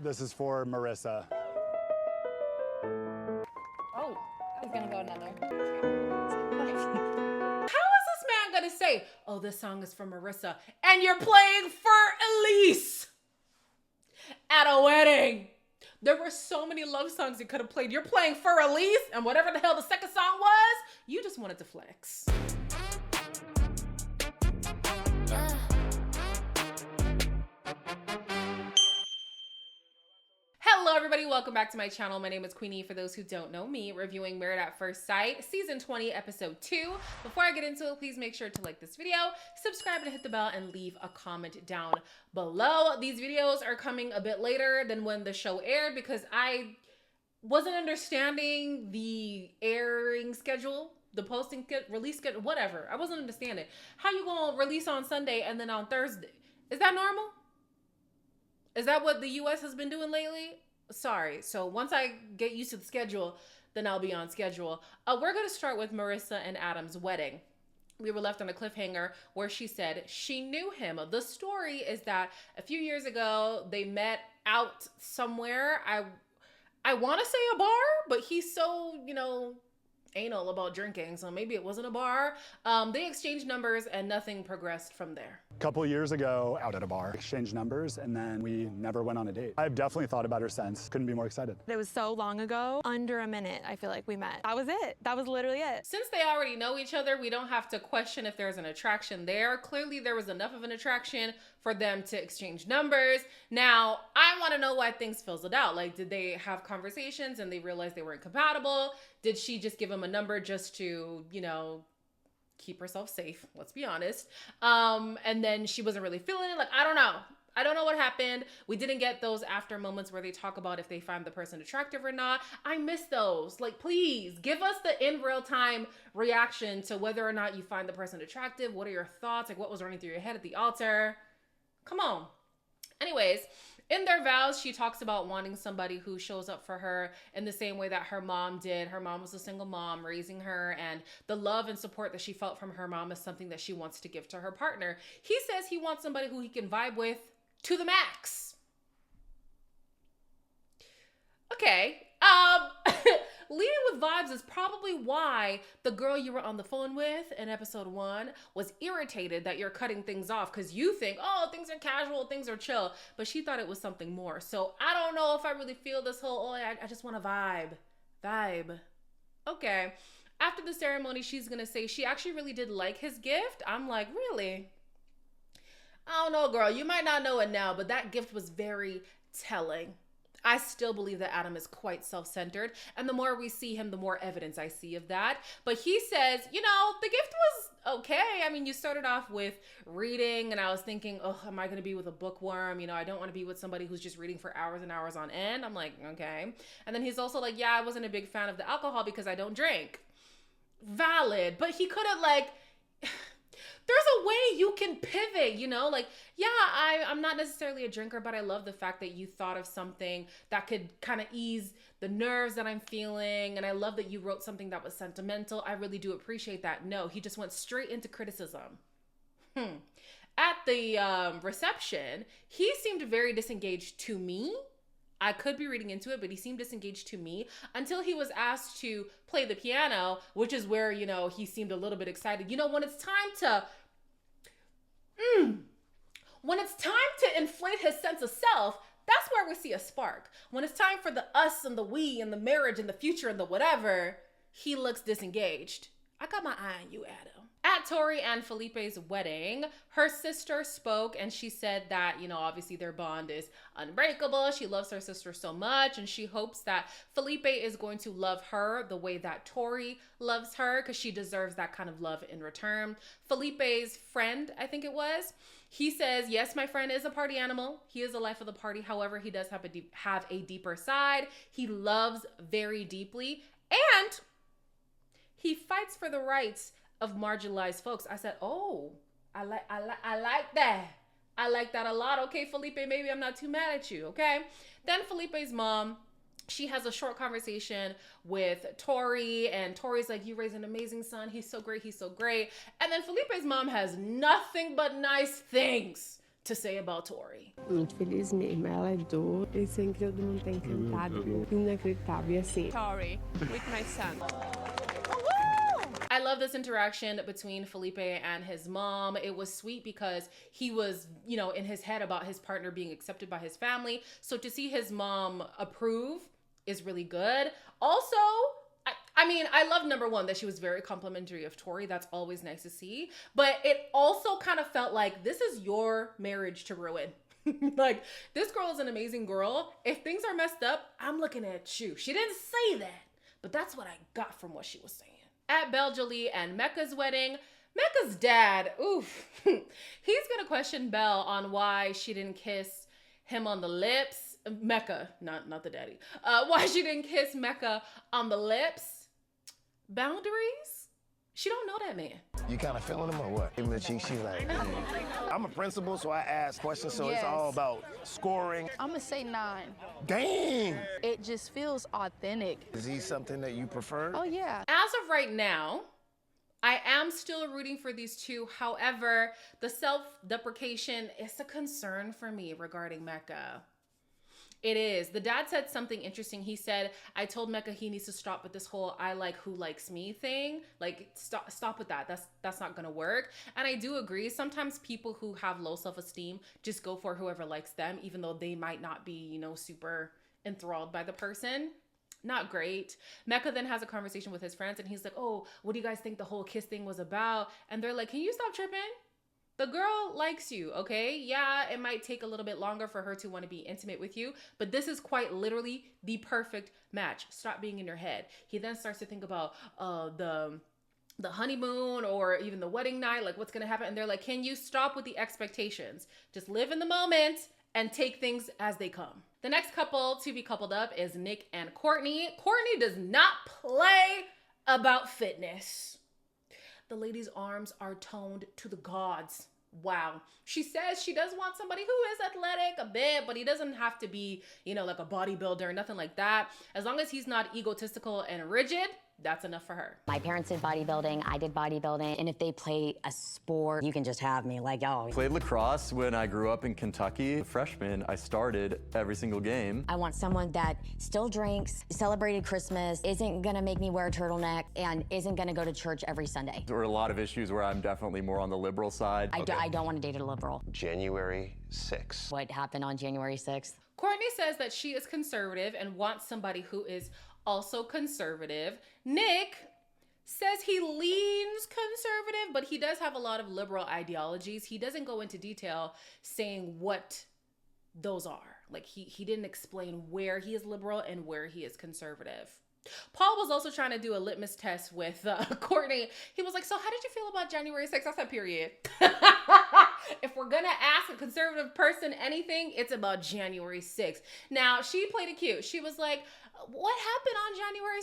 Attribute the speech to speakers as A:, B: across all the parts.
A: This is for Marissa.
B: Oh, I was gonna go another. How is this man gonna say, oh, this song is for Marissa, and you're playing for Elise at a wedding? There were so many love songs you could have played. You're playing for Elise, and whatever the hell the second song was, you just wanted to flex. Hello everybody, welcome back to my channel. My name is Queenie. For those who don't know me, reviewing Married at First Sight, Season 20, Episode 2. Before I get into it, please make sure to like this video, subscribe and hit the bell, and leave a comment down below. These videos are coming a bit later than when the show aired because I wasn't understanding the airing schedule, the posting release schedule, whatever. I wasn't understanding. How you gonna release on Sunday and then on Thursday? Is that normal? Is that what the US has been doing lately? Sorry. So once I get used to the schedule, then I'll be on schedule. We're going to start with Marissa and Adam's wedding. We were left on a cliffhanger where she said she knew him. The story is that a few years ago, they met out somewhere. I want to say a bar, but he's so, anal about drinking, so maybe it wasn't a bar. They exchanged numbers and nothing progressed from there.
A: A couple years ago, out at a bar, exchanged numbers, and then we never went on a date. I've definitely thought about her since. Couldn't be more excited.
C: It was so long ago, under a minute, I feel like we met. That was it. That was literally it.
B: Since they already know each other, we don't have to question if there's an attraction there. Clearly, there was enough of an attraction for them to exchange numbers. Now, I want to know why things fizzled out. Like, did they have conversations and they realized they weren't compatible? Did she just give him a number just to, keep herself safe? Let's be honest. And then she wasn't really feeling it. Like, I don't know. I don't know what happened. We didn't get those after moments where they talk about if they find the person attractive or not. I miss those. Like, please give us the in real time reaction to whether or not you find the person attractive. What are your thoughts? Like, what was running through your head at the altar? Come on. Anyways, in their vows, she talks about wanting somebody who shows up for her in the same way that her mom did. Her mom was a single mom raising her, and the love and support that she felt from her mom is something that she wants to give to her partner. He says he wants somebody who he can vibe with to the max. Okay. Leading with vibes is probably why the girl you were on the phone with in episode 1 was irritated that you're cutting things off because you think, oh, things are casual, things are chill, but she thought it was something more. So I don't know if I really feel this whole, I just want to vibe. Okay. After the ceremony, she's going to say she actually really did like his gift. I'm like, really? I don't know, girl. You might not know it now, but that gift was very telling. I still believe that Adam is quite self-centered, and the more we see him, the more evidence I see of that. But he says, the gift was okay. I mean, you started off with reading, and I was thinking, oh, am I going to be with a bookworm? I don't want to be with somebody who's just reading for hours and hours on end. I'm like, okay. And then he's also like, yeah, I wasn't a big fan of the alcohol because I don't drink. Valid. But he could have, there's a way you can pivot, I'm not necessarily a drinker, but I love the fact that you thought of something that could kind of ease the nerves that I'm feeling. And I love that you wrote something that was sentimental. I really do appreciate that. No, he just went straight into criticism. At the reception, he seemed very disengaged to me. I could be reading into it, but he seemed disengaged to me until he was asked to play the piano, which is where, he seemed a little bit excited. When it's time to inflate his sense of self, that's where we see a spark. When it's time for the us and the we and the marriage and the future and the whatever, he looks disengaged. I got my eye on you, Adam. At Tori and Felipe's wedding, her sister spoke and she said that, obviously their bond is unbreakable. She loves her sister so much and she hopes that Felipe is going to love her the way that Tori loves her because she deserves that kind of love in return. Felipe's friend, I think it was, he says, yes, my friend is a party animal. He is the life of the party. However, he does have a deeper side. He loves very deeply and he fights for the rights of marginalized folks. I said, oh, I like that. I like that a lot. Okay, Felipe, maybe I'm not too mad at you, okay? Then Felipe's mom, she has a short conversation with Tori, and Tori's like, you raised an amazing son. He's so great. He's so great. And then Felipe's mom has nothing but nice things to say about Tori.
D: Muito feliz mesmo, ela é doida. Isso é incrível, todo mundo tá encantado, inacreditável. E assim,
C: Tori with my son.
B: I love this interaction between Felipe and his mom. It was sweet because he was, you know, in his head about his partner being accepted by his family. So to see his mom approve is really good. Also, I mean, I love number one, that she was very complimentary of Tori. That's always nice to see. But it also kind of felt like this is your marriage to ruin. Like, this girl is an amazing girl. If things are messed up, I'm looking at you. She didn't say that, but that's what I got from what she was saying. At Bel Jalie and Mecca's wedding, Mecca's dad, oof, he's gonna question Bel on why she didn't kiss him on the lips. Mecca, not the daddy. Why she didn't kiss Mecca on the lips. Boundaries? She don't know that man.
E: You kind of feeling him or what? Give him the cheek, she's like, I'm a principal, so I ask questions, so it's all about scoring.
F: I'm gonna say 9.
E: Dang!
F: It just feels authentic.
E: Is he something that you prefer?
F: Oh yeah.
B: As of right now, I am still rooting for these two. However, the self-deprecation is a concern for me regarding Mecca. It is. The dad said something interesting. He said, I told Mecca he needs to stop with this whole I like who likes me thing. Like, stop with that. That's not gonna work. And I do agree. Sometimes people who have low self-esteem just go for whoever likes them, even though they might not be, you know, super enthralled by the person. Not great. Mecca then has a conversation with his friends and he's like, oh, what do you guys think the whole kiss thing was about? And they're like, can you stop tripping? The girl likes you, okay? Yeah, it might take a little bit longer for her to want to be intimate with you, but this is quite literally the perfect match. Stop being in your head. He then starts to think about the honeymoon or even the wedding night, like what's gonna happen. And they're like, can you stop with the expectations? Just live in the moment and take things as they come. The next couple to be coupled up is Nick and Courtney. Courtney does not play about fitness. The lady's arms are toned to the gods. Wow. She says she does want somebody who is athletic a bit, but he doesn't have to be, you know, like a bodybuilder, nothing like that. As long as he's not egotistical and rigid, that's enough for her.
G: My parents did bodybuilding, I did bodybuilding, and if they play a sport, you can just have me, like, oh.
H: Played lacrosse when I grew up in Kentucky. Freshman, I started every single game.
G: I want someone that still drinks, celebrated Christmas, isn't gonna make me wear a turtleneck, and isn't gonna go to church every Sunday.
H: There were a lot of issues where I'm definitely more on the liberal side.
G: I don't want to date a liberal.
E: January 6th.
G: What happened on January 6th?
B: Courtney says that she is conservative and wants somebody who is also conservative. Nick says he leans conservative, but he does have a lot of liberal ideologies. He doesn't go into detail saying what those are. Like he didn't explain where he is liberal and where he is conservative. Paul was also trying to do a litmus test with Courtney. He was like, so how did you feel about January 6th? I said, period. If we're gonna ask a conservative person anything, it's about January 6th. Now, she played it cute. She was like, what happened on January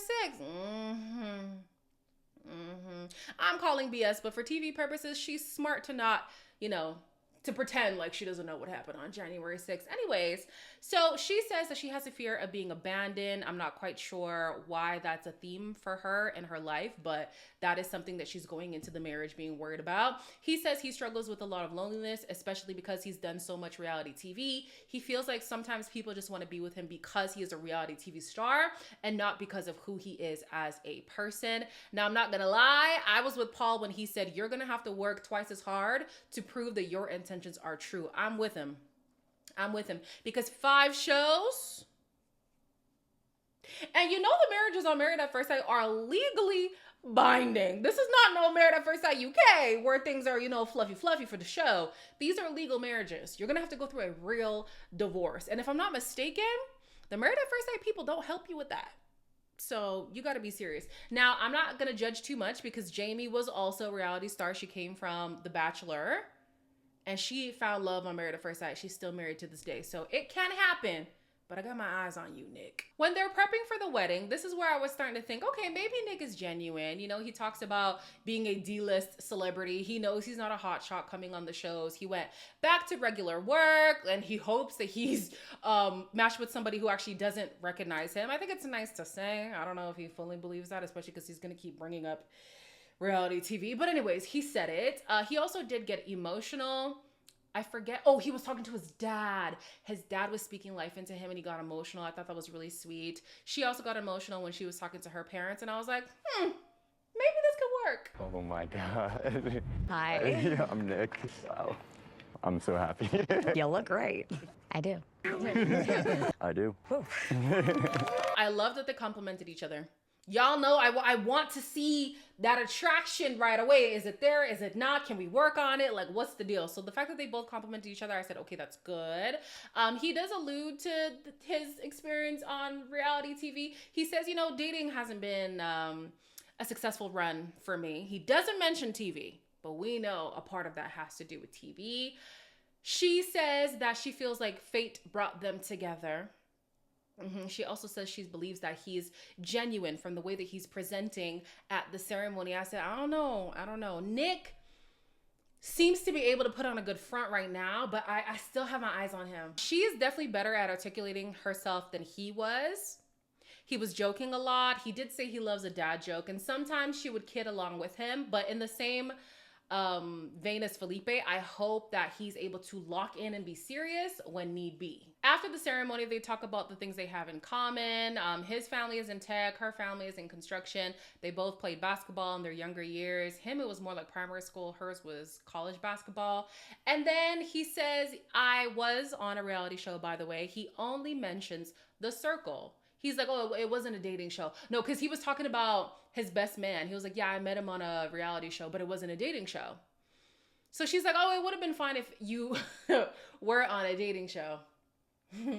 B: 6th? I'm calling BS, but for TV purposes, she's smart to not, you know, to pretend like she doesn't know what happened on January 6th. Anyways, so she says that she has a fear of being abandoned. I'm not quite sure why that's a theme for her in her life, but that is something that she's going into the marriage being worried about. He says he struggles with a lot of loneliness, especially because he's done so much reality TV. He feels like sometimes people just want to be with him because he is a reality TV star and not because of who he is as a person. Now, I'm not gonna lie, I was with Paul when he said, you're gonna have to work twice as hard to prove that your intentions are true. I'm with him. Because 5 shows, and you know the marriages on Married at First Sight are legally binding. This is not no Married at First Sight UK where things are, you know, fluffy for the show. These are legal marriages. You're gonna have to go through a real divorce. And if I'm not mistaken, the Married at First Sight people don't help you with that. So you got to be serious. Now, I'm not going to judge too much because Jamie was also a reality star. She came from The Bachelor. And she found love on Married at First Sight. She's still married to this day. So it can happen, but I got my eyes on you, Nick. When they're prepping for the wedding, this is where I was starting to think, okay, maybe Nick is genuine. You know, he talks about being a D-list celebrity. He knows he's not a hotshot coming on the shows. He went back to regular work and he hopes that he's matched with somebody who actually doesn't recognize him. I think it's nice to say. I don't know if he fully believes that, especially because he's going to keep bringing up reality TV. But anyways, he said it. He also did get emotional I forget. Oh, he was talking to his dad. His dad was speaking life into him and he got emotional. I thought that was really sweet. She also got emotional when she was talking to her parents and I was like, maybe this could work.
H: Oh my God.
C: Hi.
H: Yeah, I'm Nick. Wow. I'm so happy.
G: You look great. I do.
H: I do.
B: I love that they complimented each other. Y'all know I want to see that attraction right away. Is it there? Is it not? Can we work on it? Like, what's the deal? So the fact that they both complimented each other, I said, okay, that's good. He does allude to his experience on reality TV. He says, you know, dating hasn't been a successful run for me. He doesn't mention TV, but we know a part of that has to do with TV. She says that she feels like fate brought them together. She also says she believes that he's genuine from the way that he's presenting at the ceremony. I said, I don't know. Nick seems to be able to put on a good front right now, but I still have my eyes on him. She is definitely better at articulating herself than he was. He was joking a lot. He did say he loves a dad joke, and sometimes she would kid along with him, but in the same vein as Felipe, I hope that he's able to lock in and be serious when need be. After the ceremony, they talk about the things they have in common. His family is in tech, her family is in construction. They both played basketball in their younger years. Him, it was more like primary school. Hers was college basketball. And then he says, I was on a reality show, by the way. He only mentions The Circle. He's like, oh, it wasn't a dating show. No, because he was talking about his best man. He was like, yeah, I met him on a reality show, but it wasn't a dating show. So she's like, oh, it would have been fine if you were on a dating show.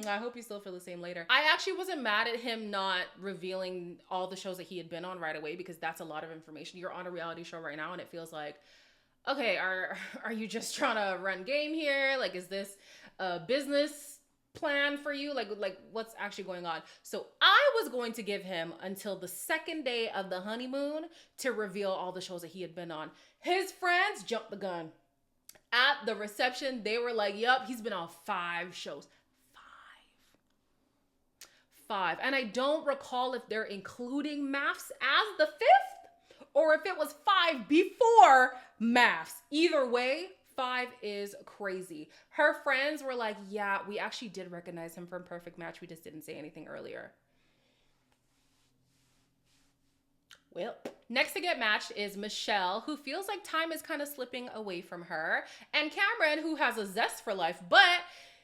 B: I hope you still feel the same later. I actually wasn't mad at him not revealing all the shows that he had been on right away because that's a lot of information. You're on a reality show right now and it feels like, okay, are you just trying to run game here? Like, is this a business plan for you? Like what's actually going on? So I was going to give him until the second day of the honeymoon to reveal all the shows that he had been on. His friends jumped the gun. At the reception, they were like, yup, he's been on 5 shows. 5. And I don't recall if they're including MAFS as the 5th or if it was 5 before MAFS. Either way, 5 is crazy. Her friends were like, yeah, we actually did recognize him from Perfect Match. We just didn't say anything earlier. Well, next to get matched is Michelle, who feels like time is kind of slipping away from her, and Cameron, who has a zest for life, but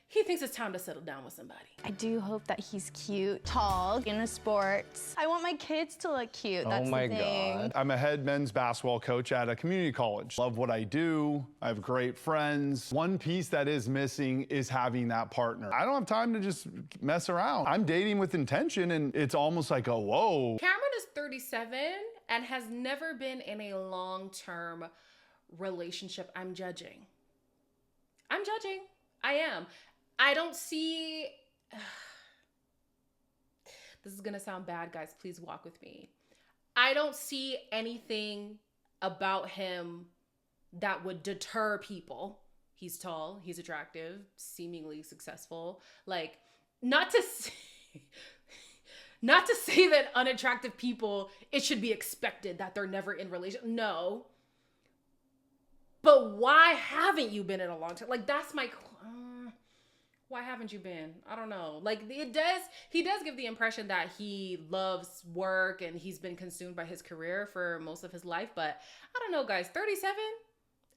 B: he thinks it's time to settle down with somebody.
F: I do hope that he's cute, tall, into sports. I want my kids to look cute. That's
I: oh my
F: the thing.
I: God. I'm a head men's basketball coach at a community college. Love what I do. I have great friends. One piece that is missing is having that partner. I don't have time to just mess around. I'm dating with intention and it's almost like a whoa.
B: Cameron is 37 and has never been in a long-term relationship. I'm judging. I am. I don't see, this is gonna sound bad, guys, please walk with me. I don't see anything about him that would deter people. He's tall, he's attractive, seemingly successful. Like, not to say that unattractive people, it should be expected that they're never in relation. No. But why haven't you been in a long time? Like, that's my, why haven't you been? I don't know. Like, he does give the impression that he loves work and he's been consumed by his career for most of his life. But I don't know, guys, 37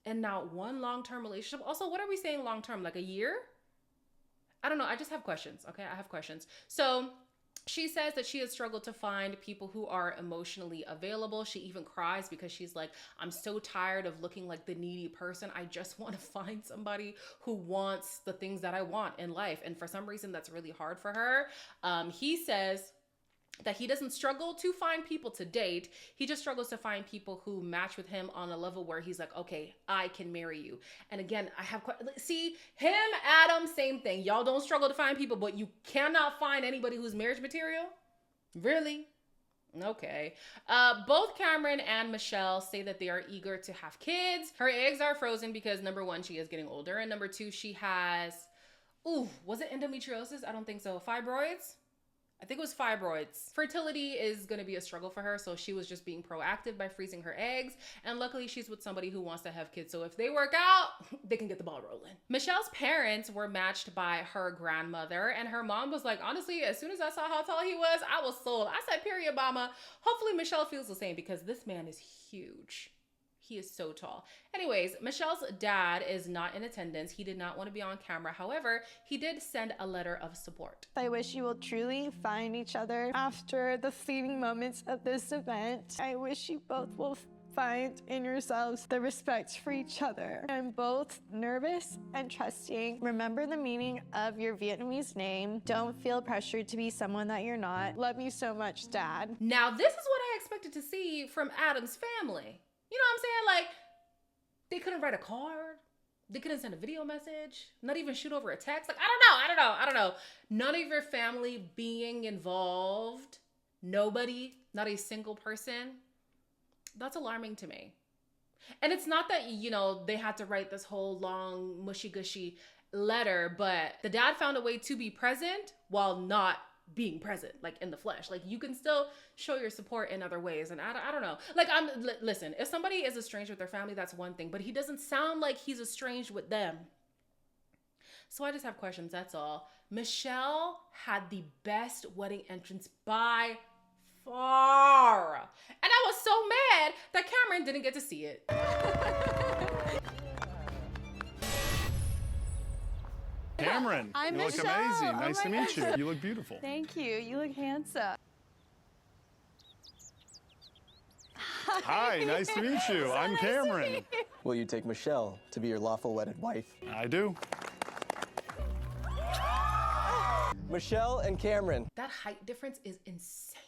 B: and not one long-term relationship. Also, what are we saying long-term? Like a year? I don't know. I just have questions. Okay, I have questions. So she says that she has struggled to find people who are emotionally available. She even cries because she's like, I'm so tired of looking like the needy person. I just want to find somebody who wants the things that I want in life. And for some reason, that's really hard for her. He says that he doesn't struggle to find people to date. He just struggles to find people who match with him on a level where he's like, okay, I can marry you. And again, see, him, Adam, same thing. Y'all don't struggle to find people, but you cannot find anybody who's marriage material? Really? Okay. Both Cameron and Michelle say that they are eager to have kids. Her eggs are frozen because number 1, she is getting older. And number 2, she has, was it endometriosis? I don't think so. Fibroids? I think it was fibroids. Fertility is gonna be a struggle for her, so she was just being proactive by freezing her eggs, and luckily she's with somebody who wants to have kids, so if they work out, they can get the ball rolling. Michelle's parents were matched by her grandmother, and her mom was like, honestly, as soon as I saw how tall he was, I was sold. I said, period, mama. Hopefully Michelle feels the same because this man is huge. He is so tall. Anyways, Michelle's dad is not in attendance. He did not want to be on camera. However, he did send a letter of support.
J: I wish you will truly find each other after the fleeting moments of this event. I wish you both will find in yourselves the respect for each other. I'm both nervous and trusting. Remember the meaning of your Vietnamese name. Don't feel pressured to be someone that you're not. Love you so much, Dad.
B: Now, this is what I expected to see from Adam's family. You know what I'm saying? Like, they couldn't write a card. They couldn't send a video message. Not even shoot over a text. Like, I don't know. None of your family being involved. Nobody, not a single person. That's alarming to me. And it's not that, you know, they had to write this whole long, mushy-gushy letter, but the dad found a way to be present while not being present, like in the flesh. Like, you can still show your support in other ways. And I don't know. Like, listen, if somebody is estranged with their family, that's one thing, but he doesn't sound like he's estranged with them. So I just have questions, that's all. Michelle had the best wedding entrance by far. And I was so mad that Cameron didn't get to see it.
I: Cameron,
J: I'm
I: you look
J: Michelle.
I: amazing.
J: Oh
I: Nice
J: my
I: to meet you.
J: gosh.
I: You look beautiful.
J: Thank you. You look handsome.
I: Hi, nice to meet you. I'm Cameron.
K: Will you take Michelle to be your lawful wedded wife?
I: I do.
K: Michelle and Cameron.
B: That height difference is insane.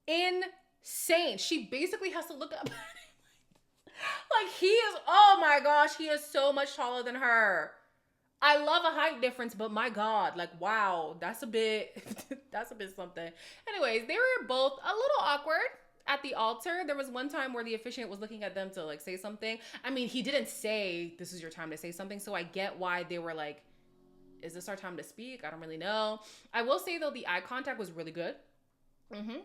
B: Insane. She basically has to look up. Like, he is, oh my gosh, he is so much taller than her. I love a height difference, but my God, like, wow, that's a bit something. Anyways, they were both a little awkward at the altar. There was one time where the officiant was looking at them to like say something. I mean, he didn't say, this is your time to say something. So I get why they were like, is this our time to speak? I don't really know. I will say though, the eye contact was really good.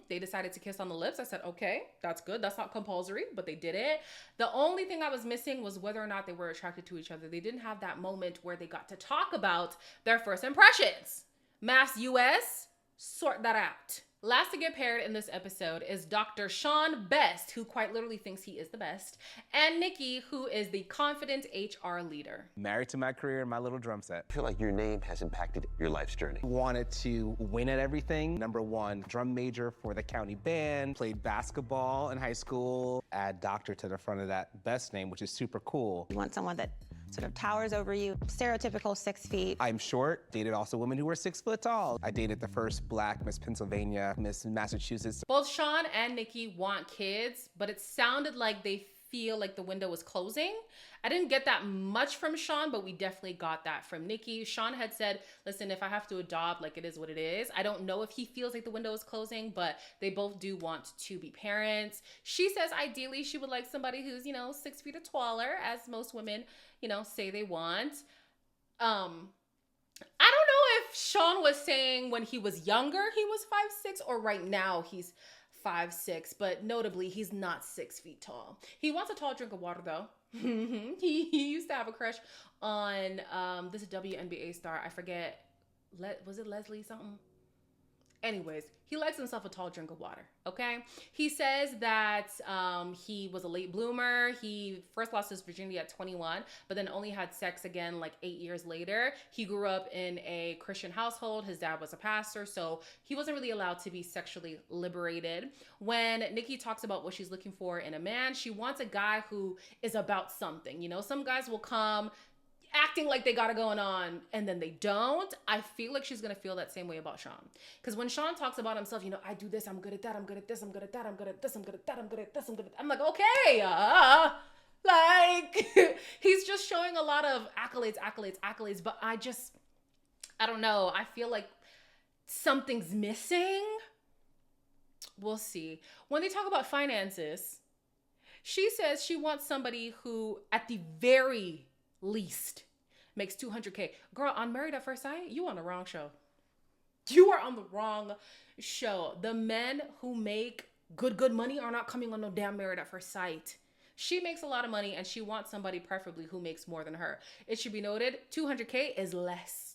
B: They decided to kiss on the lips. I said, okay, that's good. That's not compulsory, but they did it. The only thing I was missing was whether or not they were attracted to each other. They didn't have that moment where they got to talk about their first impressions. Mass US, sort that out. Last to get paired in this episode is Dr. Shawn Best, who quite literally thinks he is the best, and Nikki, who is the confident HR leader.
L: Married to my career and my little drum set.
M: I feel like your name has impacted your life's journey.
L: Wanted to win at everything. #1 drum major for the county band. Played basketball in high school. Add doctor to the front of that best name, which is super cool.
N: You want someone that sort of towers over you, stereotypical 6 feet.
L: I'm short, dated also women who were 6 foot tall. I dated the first Black Miss Pennsylvania, Miss Massachusetts.
B: Both Shawn and Nikki want kids, but it sounded like they feel like the window was closing. I didn't get that much from Shawn, but we definitely got that from Nikki. Shawn had said, listen, if I have to adopt, like, it is what it is. I don't know if he feels like the window is closing, but they both do want to be parents. She says ideally she would like somebody who's, 6 feet or taller, as most women, say they want. I don't know if Shawn was saying when he was younger he was 5'6", or right now he's 5'6", but notably he's not 6 feet tall. He wants a tall drink of water though. he used to have a crush on this WNBA star. I forget, was it Leslie something? Anyways, he likes himself a tall drink of water, okay? He says that he was a late bloomer. He first lost his virginity at 21, but then only had sex again like 8 years later. He grew up in a Christian household. His dad was a pastor, so he wasn't really allowed to be sexually liberated. When Nikki talks about what she's looking for in a man, she wants a guy who is about something. Some guys will come acting like they got it going on and then they don't. I feel like she's gonna feel that same way about Shawn, because when Shawn talks about himself, I do this, I'm good at that, I'm good at this, I'm good at that, I'm good at this, I'm good at that, I'm good at this, I'm good at I'm like, okay, like he's just showing a lot of accolades, but I don't know, I feel like something's missing. We'll see. When they talk about finances, she says she wants somebody who at the very least makes $200K. Girl, on Married at First Sight, you on the wrong show. You are on the wrong show. The men who make good money are not coming on no damn Married at First Sight. She makes a lot of money and she wants somebody preferably who makes more than her. It should be noted, $200K is less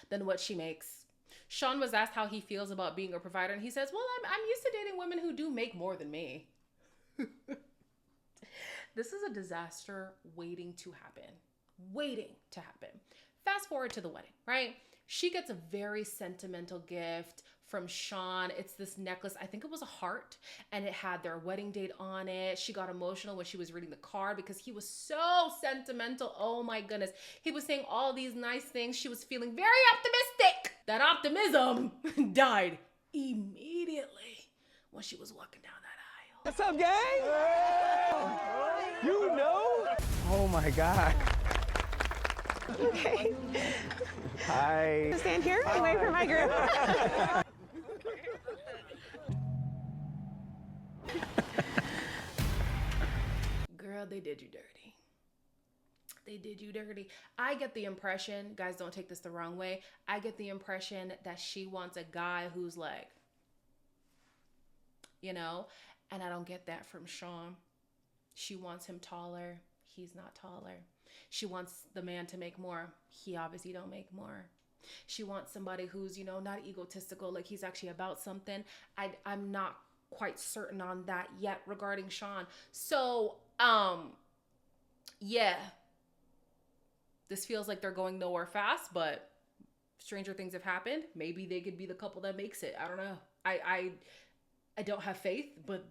B: than what she makes. Shawn was asked how he feels about being a provider, and he says, well, I'm used to dating women who do make more than me. This is a disaster waiting to happen. Waiting to happen. Fast forward to the wedding, right? She gets a very sentimental gift from Shawn. It's this necklace. I think it was a heart, and it had their wedding date on it. She got emotional when she was reading the card because he was so sentimental. Oh my goodness. He was saying all these nice things. She was feeling very optimistic. That optimism died immediately when she was walking down that aisle.
K: What's up, gang? You know?
L: Oh my God.
N: Okay.
K: Hi.
N: Stand here and wait for my group.
B: Girl, they did you dirty. They did you dirty. I get the impression, guys, don't take this the wrong way, I get the impression that she wants a guy who's like, you know, and I don't get that from Shawn. She wants him taller. He's not taller. She wants the man to make more. He obviously don't make more. She wants somebody who's, you know, not egotistical, like he's actually about something. I'm not quite certain on that yet regarding Shawn. So, yeah. This feels like they're going nowhere fast, but stranger things have happened. Maybe they could be the couple that makes it. I don't know. I don't have faith, but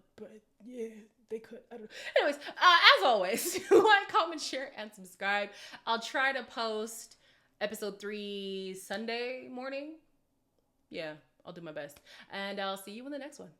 B: yeah, they could. I don't know. Anyways, as always, like, comment, share, and subscribe. I'll try to post episode 3 Sunday morning. Yeah, I'll do my best. And I'll see you in the next one.